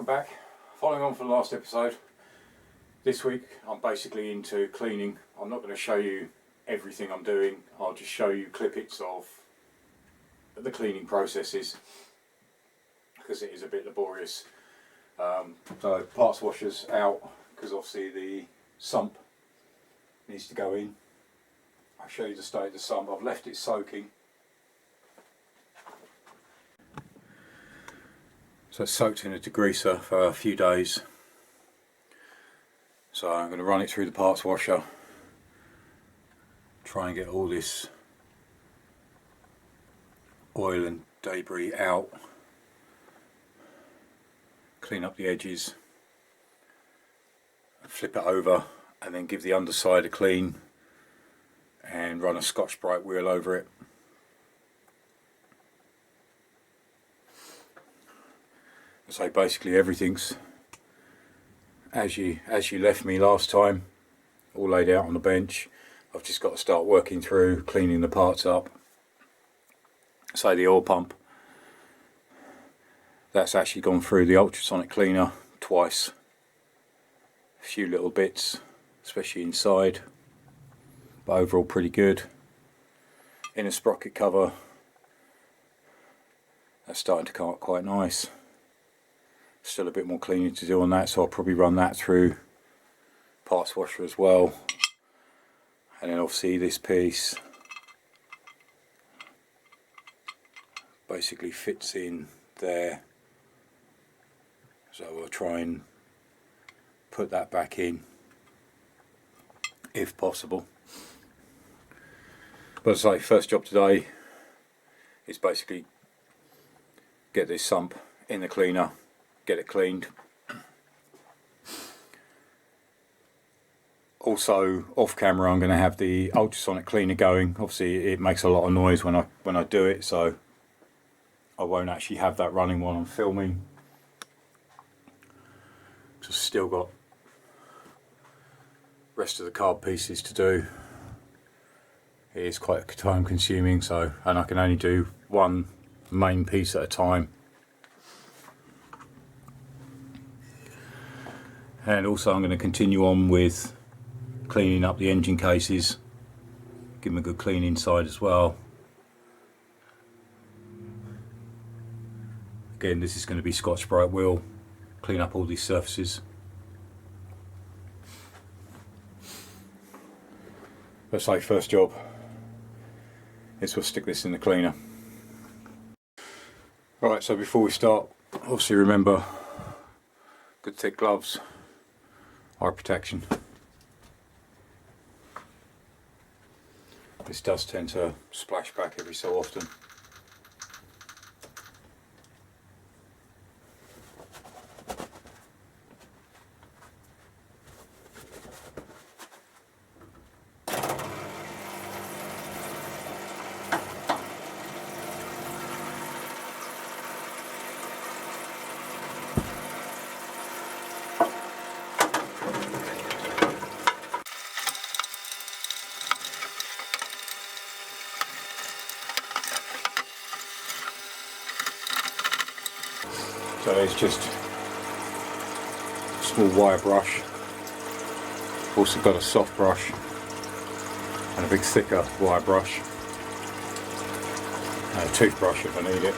back. Following on from the last episode, this week I'm basically into cleaning. I'm not going to show you everything I'm doing, I'll just show you clippets of the cleaning processes because it is a bit laborious. So parts washers out because obviously the sump needs to go in. I'll show you the state of the sump. I've left it soaking. So it's soaked in a degreaser for a few days. So I'm going to run it through the parts washer, try and get all this oil and debris out, clean up the edges, flip it over and then give the underside a clean and run a Scotch-Brite wheel over it. So basically everything's as you left me last time, all laid out on the bench. I've just got to start working through cleaning the parts up. Say the oil pump, that's actually gone through the ultrasonic cleaner twice. A few little bits, especially inside, but overall pretty good. Inner sprocket cover, that's starting to come up quite nice. Still a bit more cleaning to do on that, so I'll probably run that through parts washer as well. And then obviously this piece basically fits in there, so we'll try and put that back in if possible. But as I say, first job today is basically get this sump in the cleaner, get it cleaned. Also off camera I'm going to have the ultrasonic cleaner going. Obviously it makes a lot of noise when I do it, so I won't actually have that running while I'm filming. Just still got rest of the carb pieces to do. It is quite time consuming, so, and I can only do one main piece at a time. And also I'm going to continue on with cleaning up the engine cases, give them a good clean inside as well. Again, this is going to be Scotch-Brite wheel, clean up all these surfaces. Let's say first job is we'll stick this in the cleaner. Right, so before we start, obviously remember, good thick gloves, eye protection. This does tend to splash back every so often. So it's just a small wire brush. Also got a soft brush and a big thicker wire brush and a toothbrush if I need it.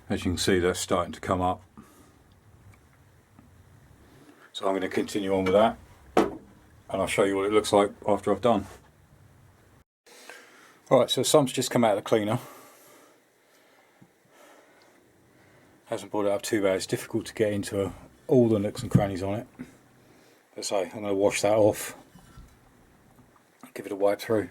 As you can see, that's starting to come up. So I'm going to continue on with that and I'll show you what it looks like after I've done. Alright, so the sump's just come out of the cleaner. Hasn't brought it up too bad. It's difficult to get into all the nooks and crannies on it. Let's say I'm going to wash that off, give it a wipe through.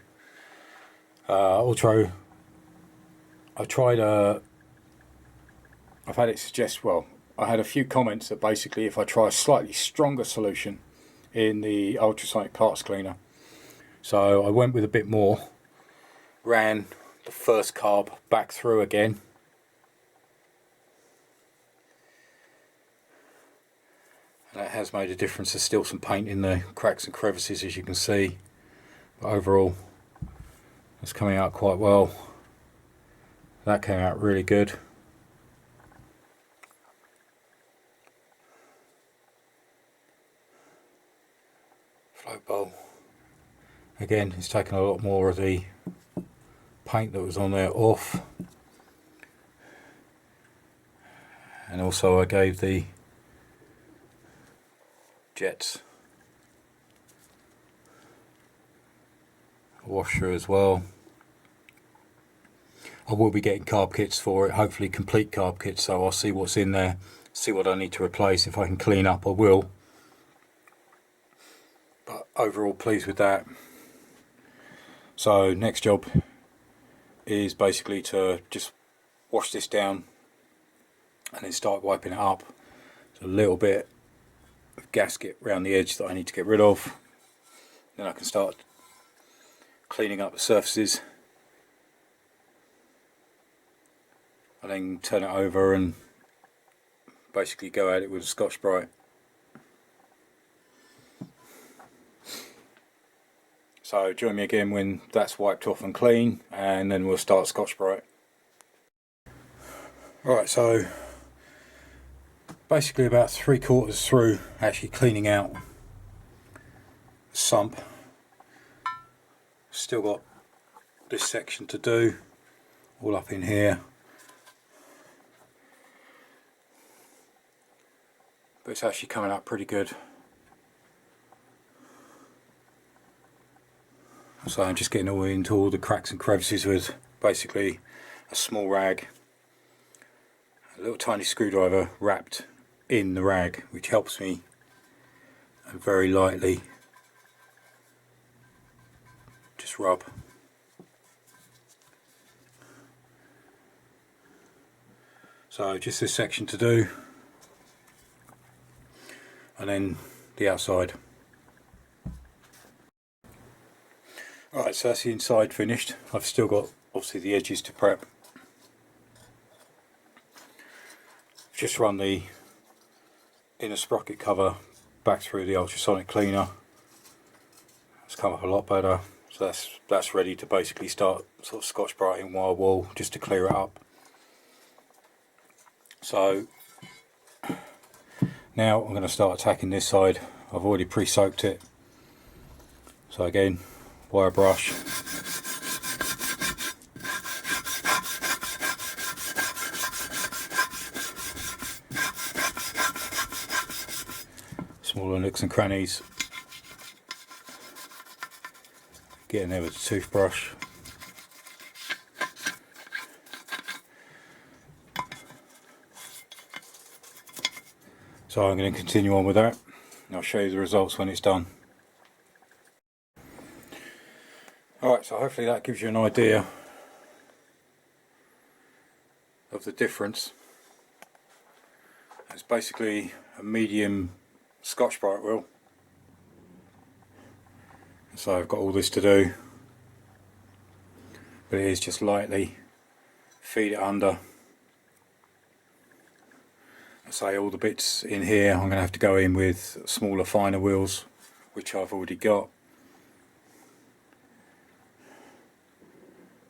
I've had it suggest, well, I had a few comments that basically if I try a slightly stronger solution in the ultrasonic parts cleaner. So I went with a bit more, ran the first carb back through again, That has made a difference. There's still some paint in the cracks and crevices, as you can see, but overall it's coming out quite well. That came out really good. Float bowl, again, it's taken a lot more of the paint that was on there off, and also I gave the jets a wash through as well. I will be getting carb kits for it, hopefully complete carb kits, so I'll see what's in there, see what I need to replace. If I can clean up, I will. But overall pleased with that. So next job is basically to just wash this down and then start wiping it up. There's a little bit of gasket around the edge that I need to get rid of. Then I can start cleaning up the surfaces. And then turn it over and basically go at it with a Scotch-Brite. So join me again when that's wiped off and clean, and then we'll start Scotch-Brite. Alright, so basically about 3/4 through actually cleaning out the sump. Still got this section to do, all up in here. But it's actually coming out pretty good. So I'm just getting all into all the cracks and crevices with basically a small rag, a little tiny screwdriver wrapped in the rag, which helps me, and very lightly just rub. So just this section to do, and then the outside. Alright, so that's the inside finished. I've still got obviously the edges to prep. Just run the inner sprocket cover back through the ultrasonic cleaner. It's come up a lot better. So that's ready to basically start sort of Scotch-Briting wire wool just to clear it up. So now I'm going to start attacking this side. I've already pre-soaked it. So again, wire brush. Smaller nooks and crannies. Get in there with a toothbrush. So I'm going to continue on with that, and I'll show you the results when it's done. Alright, so hopefully that gives you an idea of the difference. It's basically a medium Scotch-Brite wheel. So I've got all this to do, but it is just lightly feed it under. I say all the bits in here I'm going to have to go in with smaller, finer wheels, which I've already got.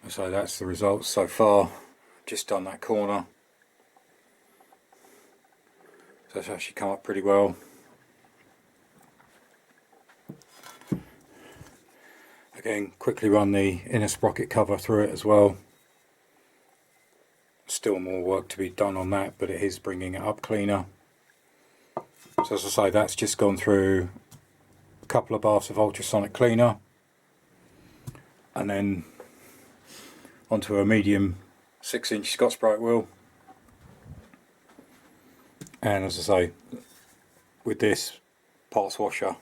So that's the results so far. Just done that corner, so it's actually come up pretty well. Again, quickly run the inner sprocket cover through it as well. Still more work to be done on that, but it is bringing it up cleaner. So as I say, that's just gone through a couple of baths of ultrasonic cleaner, and then onto a medium 6-inch Scotch-Brite wheel. And as I say, with this parts washer,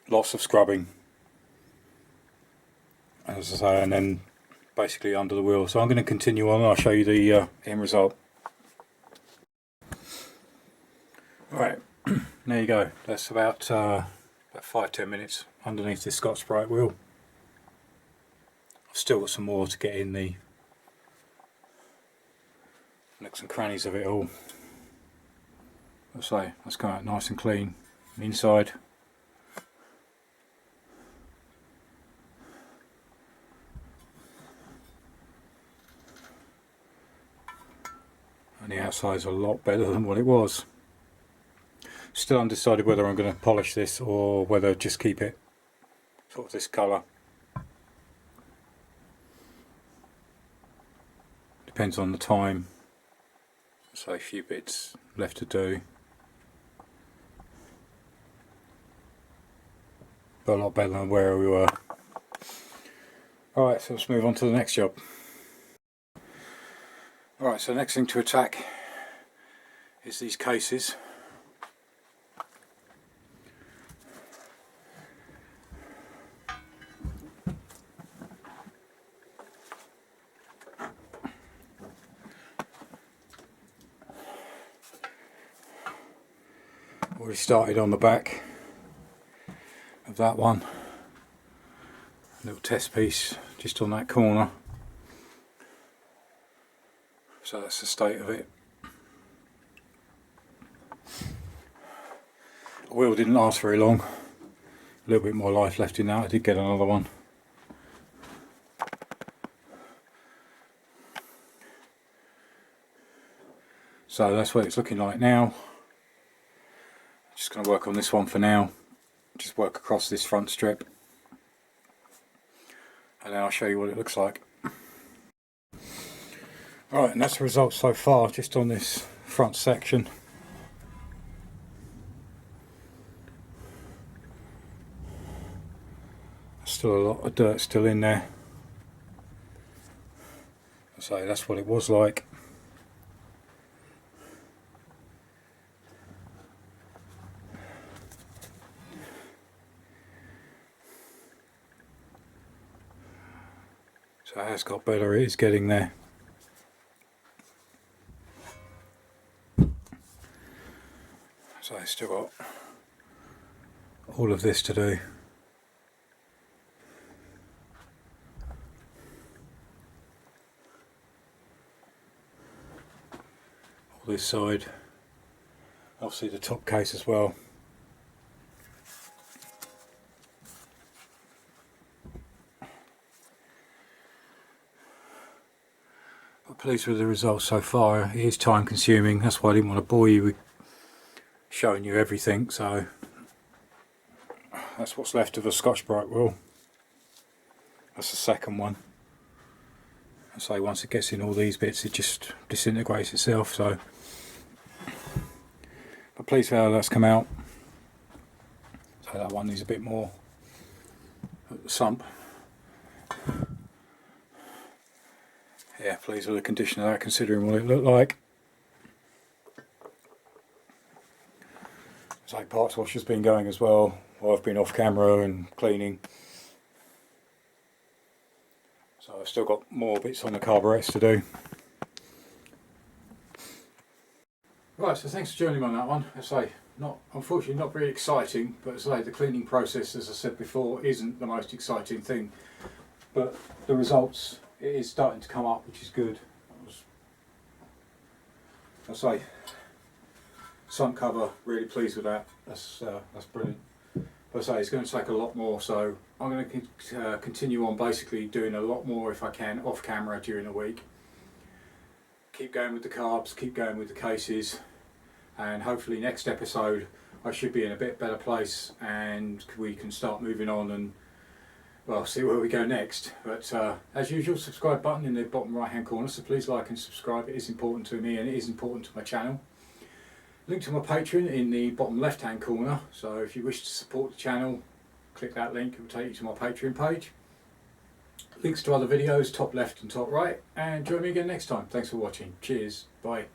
lots of scrubbing, as I say, and then basically under the wheel. So I'm going to continue on and I'll show you the end result. Alright, there you go. That's about 5-10 minutes underneath this Scotch-Brite wheel. I've still got some more to get in the nooks and crannies of it all. I'll say that's come out nice and clean inside. And the outside's a lot better than what it was. Still undecided whether I'm going to polish this or whether just keep it sort of this colour. Depends on the time. So a few bits left to do. But a lot better than where we were. Alright, so let's move on to the next job. Alright, so the next thing to attack is these cases. Already started on the back of that one. A little test piece just on that corner. So that's the state of it. The wheel didn't last very long. A little bit more life left in that. I did get another one. So that's what it's looking like now. Just going to work on this one for now. Just work across this front strip. And then I'll show you what it looks like. Alright, and that's the result so far, just on this front section. Still a lot of dirt still in there. So that's what it was like. So it has got better, it is getting there. So I still got all of this to do. All this side. Obviously the top case as well. I'm pleased with the results so far. It is time consuming, that's why I didn't want to bore you with showing you everything. So that's what's left of a Scotch-Brite wheel. That's the second one. I say once it gets in all these bits it just disintegrates itself. So I'm pleased with how that's come out. So that one needs a bit more at the sump. Yeah, pleased with the condition of that considering what it looked like. So parts washer's been going as well while I've been off camera and cleaning. So I've still got more bits on the carburetors to do. Right, so thanks for joining me on that one. As I say, unfortunately not very exciting, but as I say, the cleaning process, as I said before, isn't the most exciting thing. But the results, it is starting to come up, which is good. As I say, sump cover, really pleased with that. That's brilliant. But I say it's going to take a lot more, so I'm going to continue on basically doing a lot more if I can off camera during the week. Keep going with the carbs, keep going with the cases, and hopefully next episode I should be in a bit better place and we can start moving on and well, see where we go next. But as usual, subscribe button in the bottom right hand corner, so please like and subscribe. It is important to me and it is important to my channel. Link to my Patron in the bottom left hand corner, so if you wish to support the channel, click that link, it will take you to my Patreon page. Links to other videos top left and top right, and join me again next time. Thanks for watching. Cheers. Bye.